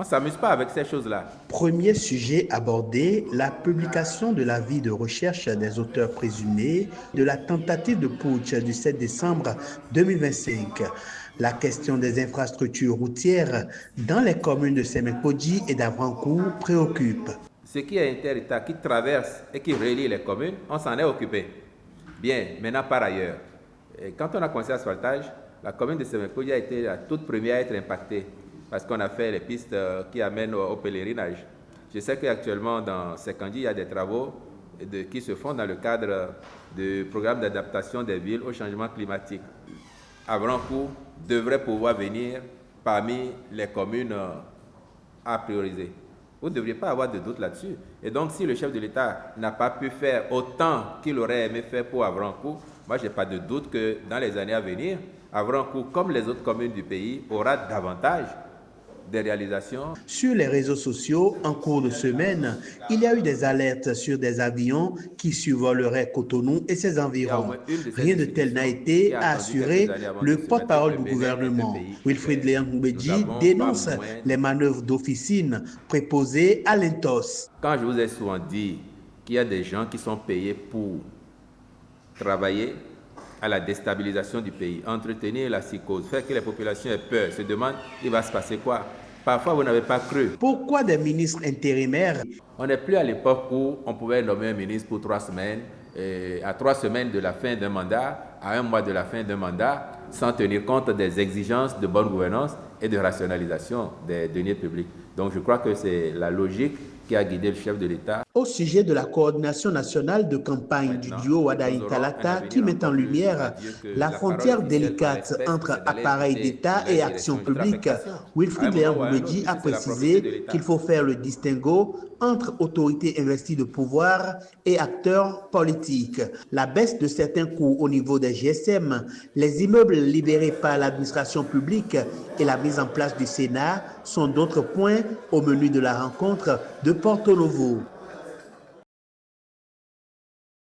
On ne s'amuse pas avec ces choses-là. Premier sujet abordé, la publication de l'avis de recherche des auteurs présumés de la tentative de putsch du 7 décembre 2025. La question des infrastructures routières dans les communes de Semekodji et d'Avrancourt préoccupe. Ce qui est inter-État, qui traverse et qui relie les communes, on s'en est occupé. Bien, maintenant par ailleurs. Et quand on a commencé l'asphaltage, la commune de Semekodji a été la toute première à être impactée parce qu'on a fait les pistes qui amènent au pèlerinage. Je sais qu'actuellement dans Semekodji, il y a des travaux qui se font dans le cadre du programme d'adaptation des villes au changement climatique. Avrancourt devrait pouvoir venir parmi les communes à prioriser. Vous ne devriez pas avoir de doute là-dessus. Et donc, si le chef de l'État n'a pas pu faire autant qu'il aurait aimé faire pour Avrancourt, moi, je n'ai pas de doute que dans les années à venir, Avrancourt, comme les autres communes du pays, aura davantage des réalisations. Sur les réseaux sociaux, en cours de semaine, il y a eu des alertes sur des avions qui survoleraient Cotonou et ses environs. Rien de tel n'a été, a assuré le porte-parole du gouvernement. Wilfried Léon Ngoubedji dénonce les manœuvres d'officine préposées à l'Intos. Quand je vous ai souvent dit qu'il y a des gens qui sont payés pour travailler à la déstabilisation du pays, entretenir la psychose, faire que les populations aient peur, se demandent il va se passer quoi. Parfois, vous n'avez pas cru. Pourquoi des ministres intérimaires? On n'est plus à l'époque où on pouvait nommer un ministre pour 3 semaines, et à 3 semaines de la fin d'un mandat, à 1 mois de la fin d'un mandat, sans tenir compte des exigences de bonne gouvernance et de rationalisation des deniers publics. Donc je crois que c'est la logique qui a guidé le chef de l'État. Au sujet de la coordination nationale de campagne du duo Wadaï-Talata qui met en lumière la frontière délicate entre appareil d'État et action publique, Wilfried Léon Ngoubedji a précisé qu'il faut faire le distinguo entre autorités investies de pouvoir et acteurs politiques. La baisse de certains coûts au niveau des GSM, les immeubles libérés par l'administration publique et la mise en place du Sénat sont d'autres points au menu de la rencontre de Porto Novo.